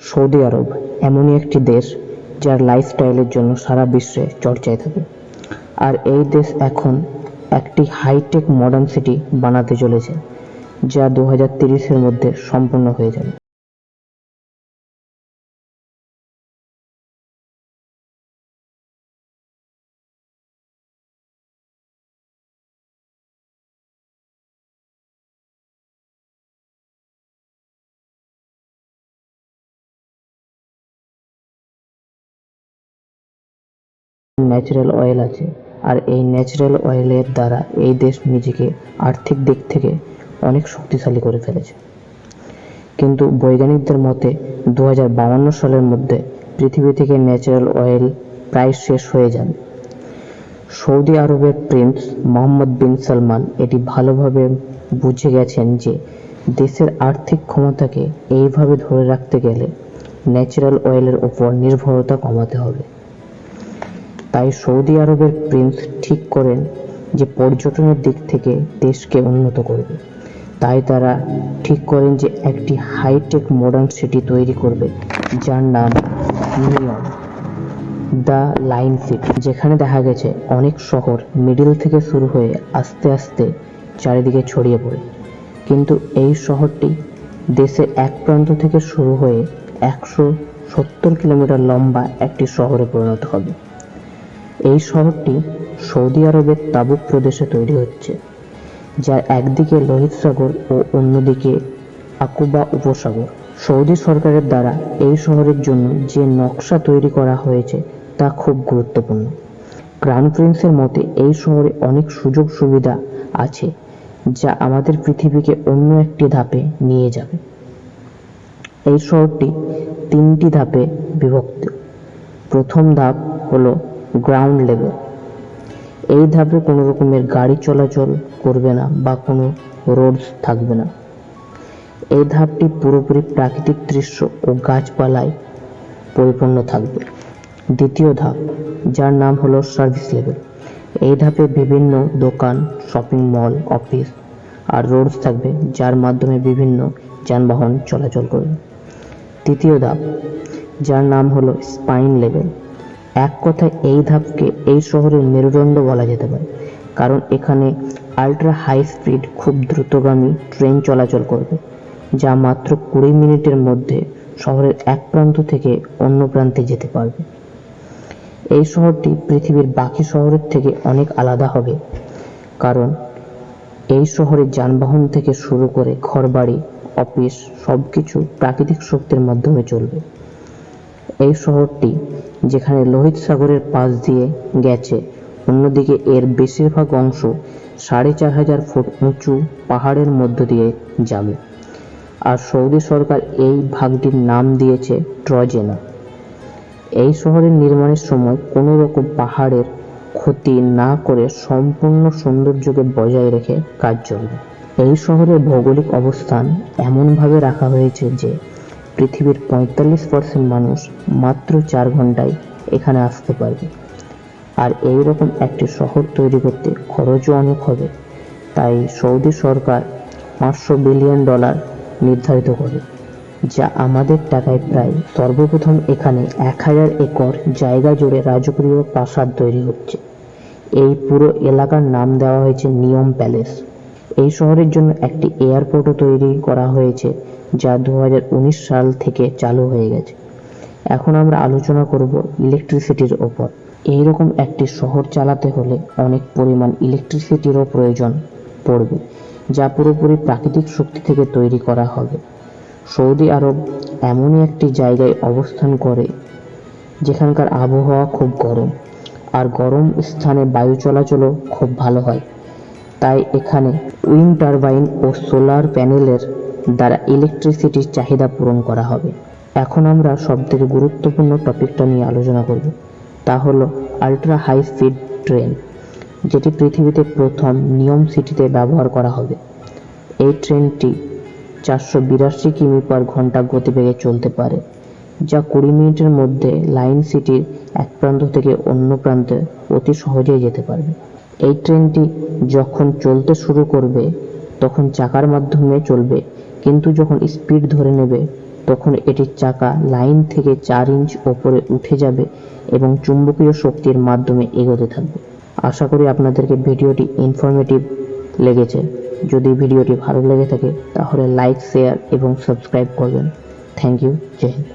Saudi আরব এমনই একটি দেশ যার লাইফস্টাইলের জন্য সারা বিশ্বে চর্চায় থাকে। আর এই দেশ এখন একটি হাইটেক মডার্ন সিটি বানাতে চলেছে, যা 2030-এর মধ্যে সম্পূর্ণ হয়ে যাবে। ন্যাচারাল অয়েল আছে, আর এই ন্যাচারাল অয়েলের দ্বারা এই দেশ নিজেকে আর্থিক দিক থেকে অনেক শক্তিশালী করে ফেলেছে। কিন্তু বৈজ্ঞানিকদের মতে 2052 সালের মধ্যে পৃথিবী থেকে ন্যাচারাল অয়েল প্রায় শেষ হয়ে যাবে। সৌদি আরবের প্রিন্স মোহাম্মদ বিন সালমান এটি ভালোভাবে বুঝে গেছেন যে দেশের আর্থিক ক্ষমতাকে এইভাবে ধরে রাখতে গেলে ন্যাচারাল অয়েলের ওপর নির্ভরতা কমাতে হবে। তাই সৌদি আরবের প্রিন্স ঠিক করেন যে পর্যটনের দিক থেকে দেশকে উন্নত করবে। তাই তারা ঠিক করেন যে একটি হাইটেক মডার্ন সিটি তৈরি করবে, যার নাম নিয়ম দ্য লাইন সিটি, যেখানে দেখা গেছে অনেক শহর মিডিল থেকে শুরু হয়ে আস্তে আস্তে চারিদিকে ছড়িয়ে পড়ে। কিন্তু এই শহরটি দেশের এক প্রান্ত থেকে শুরু হয়ে 170 কিলোমিটার লম্বা একটি শহরে পরিণত হবে। এই শহরটি সৌদি আরবের তাবুক প্রদেশে তৈরি হচ্ছে, যার একদিকে লোহিত সাগর ও অন্যদিকে আকুবা উপসাগর। সৌদি সরকারের দ্বারা এই শহরের জন্য যে নকশা তৈরি করা হয়েছে তা খুব গুরুত্বপূর্ণ। ক্রাউন প্রিন্সের মতে এই শহরে অনেক সুযোগ সুবিধা আছে যা আমাদের পৃথিবীকে অন্য একটি ধাপে নিয়ে যাবে। এই শহরটি 3টি ধাপে বিভক্ত। প্রথম ধাপ হলো গ্রাউন্ড লেভেল। এই ধাপে কোনো রকমের গাড়ি চলাচল করবে না বা কোনো রোডস থাকবে না। এই ধাপটি পুরোপুরি প্রাকৃতিক দৃশ্য ও গাছপালায় পরিপূর্ণ থাকবে। দ্বিতীয় ধাপ, যার নাম হলো সার্ভিস লেভেল। এই ধাপে বিভিন্ন দোকান, শপিং মল, অফিস আর রোডস থাকবে, যার মাধ্যমে বিভিন্ন যানবাহন চলাচল করবে। তৃতীয় ধাপ, যার নাম হলো স্পাইন লেভেল। এক কথায় এই ধাপকে এই শহরের মেরুদণ্ড বলা যেতে পারে, কারণ এখানে আল্ট্রা হাই স্পিড খুব দ্রুতগামী ট্রেন চলাচল করবে, যা মাত্র 20 মিনিটের মধ্যে শহরের এক প্রান্ত থেকে অন্য প্রান্তে যেতে পারবে। এই শহরটি পৃথিবীর বাকি শহরের থেকে অনেক আলাদা হবে, কারণ এই শহরে যানবাহন থেকে শুরু করে ঘরবাড়ি, অফিস সবকিছু প্রাকৃতিক শক্তির মাধ্যমে চলবে। এই শহরটি যেখানে লোহিত সাগরের পাশ দিয়ে গেছে, অন্যদিকে এর বেশিরভাগ অংশ 4500 ফুট উঁচু পাহাড়ের মধ্য দিয়ে যাবে। আর সৌদি সরকার এই ভাগটির নাম দিয়েছে ট্রজেনা। এই শহরের নির্মাণের সময় কোনো রকম পাহাড়ের ক্ষতি না করে সম্পূর্ণ সৌন্দর্যকে বজায় রেখে কাজ চলবে। এই শহরের ভৌগোলিক অবস্থান এমনভাবে রাখা হয়েছে যে পৃথিবীর 45% মানুষ মাত্র 4 ঘন্টায় এখানে আসতে পারবে। আর এই রকম একটি শহর তৈরি করতে খরচও অনেক হবে। তাই সৌদি সরকার $500 বিলিয়ন নির্ধারিত করে, যা আমাদের টাকায় প্রায়। সর্বপ্রথম এখানে 1000 একর জায়গা জুড়ে রাজকীয় প্রাসাদ তৈরি হচ্ছে। এই পুরো এলাকার নাম দেওয়া হয়েছে নিয়ম প্যালেস। এই শহরের জন্য একটি এয়ারপোর্টও তৈরি করা হয়েছে, যা 2019 সাল থেকে চালু হয়ে গেছে। এখন আমরা আলোচনা করব ইলেকট্রিসিটির ওপর। এইরকম একটি শহর চালাতে হলে অনেক পরিমাণ ইলেকট্রিসিটিরও প্রয়োজন পড়বে, যা পুরোপুরি প্রাকৃতিক শক্তি থেকে তৈরি করা হবে। সৌদি আরব এমনই একটি জায়গায় অবস্থান করে যেখানকার আবহাওয়া খুব গরম, আর গরম স্থানে বায়ু চলাচলও খুব ভালো হয়। তাই এখানে উইন্ড টারবাইন ও সোলার প্যানেলের দ্বারা ইলেকট্রিসিটির চাহিদা পূরণ করা হবে। এখন আমরা সবথেকে গুরুত্বপূর্ণ টপিকটা নিয়ে আলোচনা করব, তা হলো আল্ট্রা হাই স্পিড ট্রেন, যেটি পৃথিবীতে প্রথম নিয়ম সিটিতে ব্যবহার করা হবে। এই ট্রেনটি 482 কিমি/ঘন্টা গতিবেগে চলতে পারে, যা 20 মিনিটের মধ্যে লাইন সিটির এক প্রান্ত থেকে অন্য প্রান্তে অতি সহজেই যেতে পারবে। এই ট্রেনটি যখন চলতে শুরু করবে তখন চাকার মাধ্যমে চলবে, কিন্তু যখন স্পিড ধরে নেবে তখন এটির চাকা লাইন থেকে 4 ইঞ্চ ওপরে উঠে যাবে এবং চুম্বকীয় শক্তির মাধ্যমে এগোতে থাকবে। আশা করি আপনাদেরকে ভিডিওটি ইনফরমেটিভ লেগেছে। যদি ভিডিওটি ভালো লেগে থাকে তাহলে লাইক, শেয়ার এবং সাবস্ক্রাইব করবেন। Thank you. জয় হিন্দ।